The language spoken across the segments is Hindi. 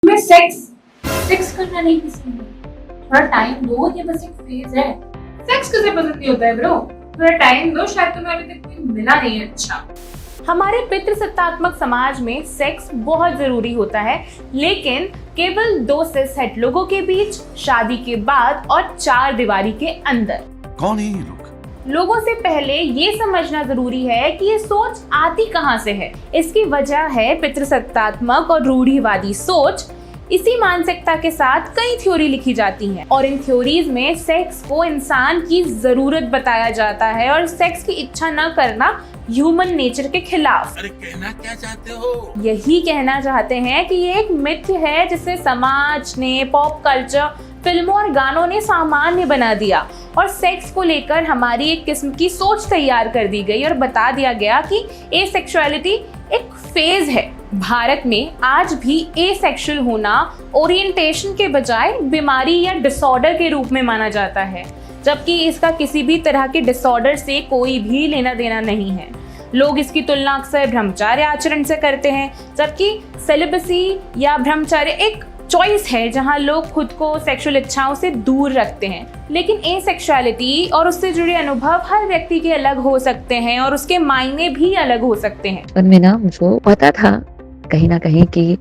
तुम्हें सेक्स सेक्स करना नहीं पसंद है, थोड़ा टाइम दो, ये बस एक फेज है। सेक्स किसे पसंद नहीं होता है ब्रो, थोड़ा टाइम दो, शायद तुम्हें अभी तक कोई मिला नहीं है अच्छा। हमारे पितृसत्तात्मक समाज में सेक्स बहुत जरूरी होता है, लेकिन केवल 2 सेट लोगों के बीच, शादी के बाद और 4 दीवारी के अंदर। कौन है ये लोग? लोगों से पहले ये समझना जरूरी है कि ये सोच आती कहाँ से है। इसकी वजह है पितृसत्तात्मक और रूढ़िवादी सोच। इसी मानसिकता के साथ कई थ्योरी लिखी जाती हैं और इन थ्योरीज में सेक्स को इंसान की जरूरत बताया जाता है और सेक्स की इच्छा न करना ह्यूमन नेचर के खिलाफ। अरे कहना क्या चाहते हो? यही कहना चाहते हैं कि ये एक मिथ्य है जिसे समाज ने, पॉप कल्चर, फिल्मों और गानों ने सामान्य बना दिया और सेक्स को लेकर हमारी एक किस्म की सोच तैयार कर दी गई और बता दिया गया कि एसेक्सुअलिटी एक फेज है। भारत में आज भी एसेक्सुअल होना ओरिएंटेशन के बजाय बीमारी या डिसऑर्डर के रूप में माना जाता है, जबकि इसका किसी भी तरह के डिसऑर्डर से कोई भी लेना देना नहीं है। लोग इसकी तुलना अक्सर ब्रह्मचर्य आचरण से करते हैं, जबकि सेलिबसी या ब्रह्मचर्य एक चॉइस है जहां लोग खुद को सेक्सुअल इच्छाओं से दूर रखते हैं। लेकिन एसेक्सुअलिटी और उससे जुड़े अनुभव हर व्यक्ति के अलग हो सकते हैं और उसके मायने भी अलग हो सकते हैं। पर मैं ना, मुझको पता था कहीं ना कहीं कि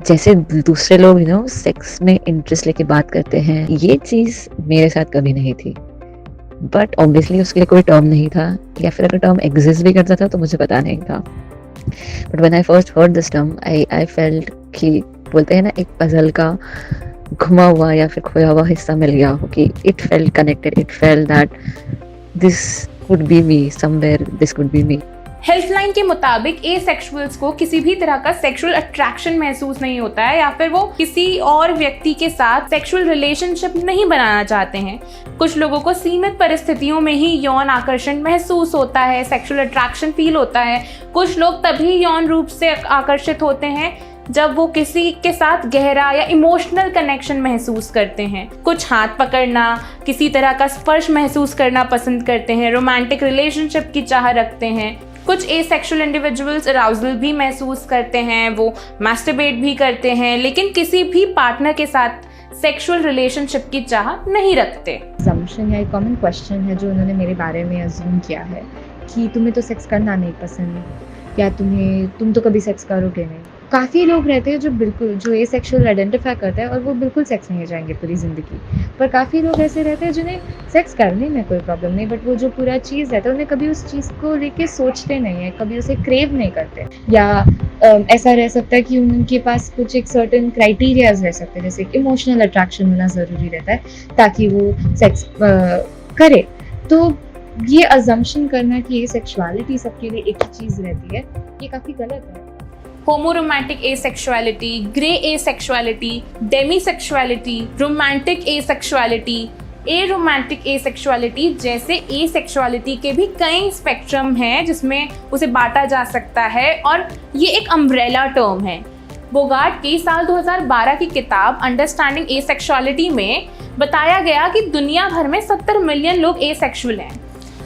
जैसे दूसरे लोग सेक्स में इंटरेस्ट लेके बात करते हैं, ये चीज मेरे साथ कभी नहीं थी। बट ऑब्वियसली उसके लिए कोई टर्म नहीं था, या फिर अगर टर्म एग्जिस्ट भी करता था तो मुझे पता नहीं था। But when I first heard this term, I felt कि बोलते हैं ना, एक पजल का घुमा हुआ या फिर खोया हुआ हिस्सा मिल गया हो, कि it felt connected, it felt that this could be me, somewhere this could be me. Healthline के मुताबिक एसेक्सुअल्स को किसी भी तरह का सेक्सुअल अट्रैक्शन महसूस नहीं होता है या फिर वो किसी और व्यक्ति के साथ सेक्सुअल रिलेशनशिप नहीं बनाना चाहते हैं। कुछ लोगों को सीमित परिस्थितियों में ही यौन आकर्षण महसूस होता है, सेक्सुअल अट्रैक्शन फील होता है। कुछ लोग तभी यौन रूप से आकर्षित होते हैं जब वो किसी के साथ गहरा या इमोशनल कनेक्शन महसूस करते हैं। कुछ हाथ पकड़ना, किसी तरह का स्पर्श महसूस करना पसंद करते हैं, रोमांटिक रिलेशनशिप की चाह रखते हैं। कुछ एसेक्सुअल इंडिविजुअल्स अराउजल भी महसूस करते हैं, वो मैस्टरबेट भी करते हैं, लेकिन किसी भी पार्टनर के साथ सेक्सुअल रिलेशनशिप की चाह नहीं रखते। assumption या एक कॉमन क्वेश्चन है जो उन्होंने मेरे बारे में अज्यूम किया है कि तुम्हें तो सेक्स करना नहीं पसंद, या तुम तो कभी सेक्स करोगे नहीं। काफ़ी लोग रहते हैं जो एसेक्सुअल आइडेंटिफाई करते हैं और वो बिल्कुल सेक्स नहीं जाएंगे पूरी ज़िंदगी। पर काफ़ी लोग ऐसे रहते हैं जिन्हें सेक्स करने में कोई प्रॉब्लम नहीं, बट वो जो पूरा चीज़ रहता है उन्हें कभी उस चीज़ को लेके सोचते नहीं है, कभी उसे क्रेव नहीं करते। या ऐसा रह सकता है कि उनके पास कुछ एक सर्टेन क्राइटेरियाज रह सकते हैं, जैसे इमोशनल अट्रैक्शन होना ज़रूरी रहता है ताकि वो सेक्स करे। तो ये अजम्पशन करना कि ये सेक्सुअलिटी सबके लिए एक ही चीज़ रहती है, ये काफ़ी गलत है। होमोरोमैंटिक asexuality, grey asexuality, डेमीसेक्सुअलिटी, romantic asexuality, एरोमांटिक asexuality जैसे एसेक्सुअलिटी के भी कई स्पेक्ट्रम हैं जिसमें उसे बांटा जा सकता है और ये एक अम्ब्रेला टर्म है। बोगार्ट की साल 2012 की किताब अंडरस्टैंडिंग एसेक्सुअलिटी में बताया गया कि दुनिया भर में 70 मिलियन लोग एसेक्सुअल हैं।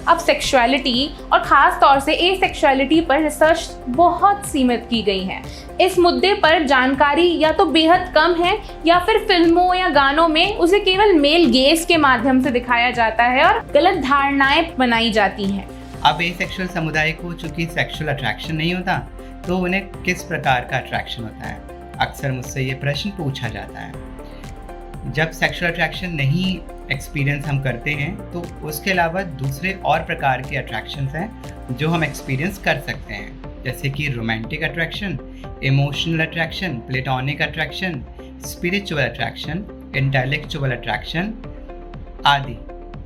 अब सेक्सुअलिटी और ख़ास तौर से एसेक्सुअलिटी पर रिसर्च बहुत सीमित की गई है। इस मुद्दे पर जानकारी या तो बेहद कम है या फिर फिल्मों या गानों में उसे केवल मेल गेज के माध्यम से दिखाया जाता है और गलत धारणाएं बनाई जाती हैं। अब एसेक्सुअल समुदाय को चूंकि सेक्सुअल अट्रैक्शन नहीं होता तो उन्हें किस प्रकार का अट्रैक्शन होता है? अक्सर मुझसे ये प्रश्न पूछा जाता है। जब सेक्सुअल अट्रैक्शन नहीं एक्सपीरियंस हम करते हैं तो उसके अलावा दूसरे और प्रकार के अट्रैक्शंस हैं जो हम एक्सपीरियंस कर सकते हैं, जैसे कि romantic attraction, emotional attraction, platonic attraction, spiritual attraction, intellectual attraction आदि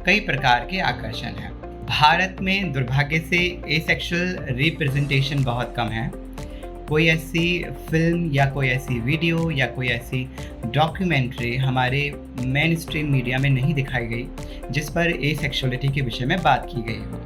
कई प्रकार के आकर्षण हैं। भारत में दुर्भाग्य से एसेक्सुअल रिप्रेजेंटेशन बहुत कम है। कोई ऐसी फिल्म या कोई ऐसी वीडियो या कोई ऐसी डॉक्यूमेंट्री हमारे मेन स्ट्रीम मीडिया में नहीं दिखाई गई जिस पर एसेक्सुअलिटी के विषय में बात की गई हो।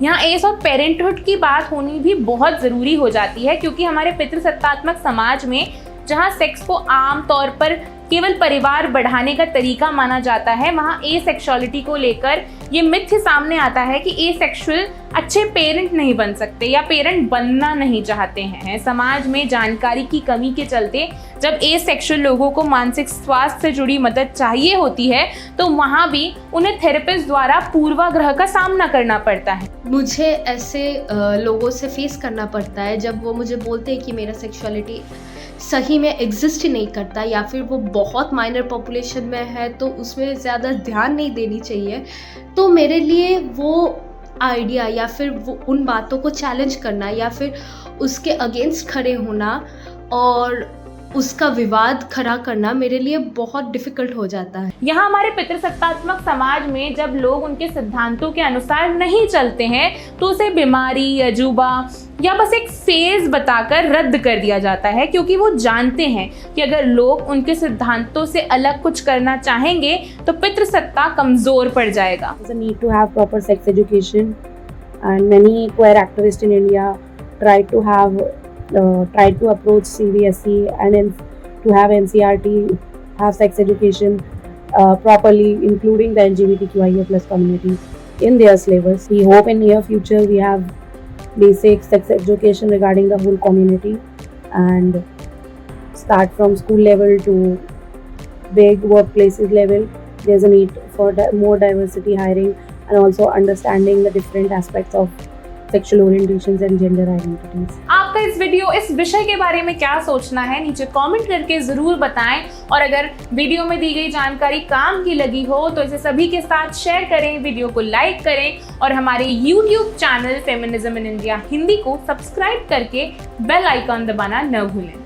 यहाँ एस और पेरेंटहुड की बात होनी भी बहुत ज़रूरी हो जाती है, क्योंकि हमारे पितृसत्तात्मक समाज में जहाँ सेक्स को आम तौर पर केवल परिवार बढ़ाने का तरीका माना जाता है, वहाँ एसेक्सुअलिटी को लेकर ये मिथ सामने आता है कि एसेक्सुअल अच्छे पेरेंट नहीं बन सकते या पेरेंट बनना नहीं चाहते हैं। समाज में जानकारी की कमी के चलते जब एसेक्सुअल लोगों को मानसिक स्वास्थ्य से जुड़ी मदद चाहिए होती है तो वहाँ भी उन्हें थेरेपिस्ट द्वारा पूर्वाग्रह का सामना करना पड़ता है। मुझे ऐसे लोगों से फेस करना पड़ता है जब वो मुझे बोलते हैं कि मेरा सेक्सुअलिटी सही में एग्जिस्ट ही नहीं करता या फिर वो बहुत माइनर पॉपुलेशन में है तो उसमें ज़्यादा ध्यान नहीं देनी चाहिए। तो मेरे लिए वो आइडिया या फिर वो उन बातों को चैलेंज करना या फिर उसके अगेंस्ट खड़े होना और उसका विवाद खड़ा करना मेरे लिए बहुत डिफ़िकल्ट हो जाता है। यहाँ हमारे पितृसत्तात्मक समाज में जब लोग उनके सिद्धांतों के अनुसार नहीं चलते हैं तो उसे बीमारी, अजूबा या बस एक फेज बताकर रद्द कर दिया जाता है, क्योंकि वो जानते हैं कि अगर लोग उनके सिद्धांतों से अलग कुछ करना चाहेंगे तो पितृसत्ता कमज़ोर पड़ जाएगा। There's a need to have proper sex education, and many queer activists in India tried to approach CBSE and to have NCERT have sex education properly, including the LGBTQIA+ community in their syllabus. We hope in near future we have basic sex education regarding the whole community and start from school level to big workplaces level. There's a need for more diversity hiring and also understanding the different aspects of sexual orientations and gender identities. आपका इस विषय के बारे में क्या सोचना है नीचे कमेंट करके ज़रूर बताएं, और अगर वीडियो में दी गई जानकारी काम की लगी हो तो इसे सभी के साथ शेयर करें, वीडियो को लाइक करें और हमारे YouTube channel feminism in India Hindi को सब्सक्राइब करके बेल आइकॉन दबाना न भूलें।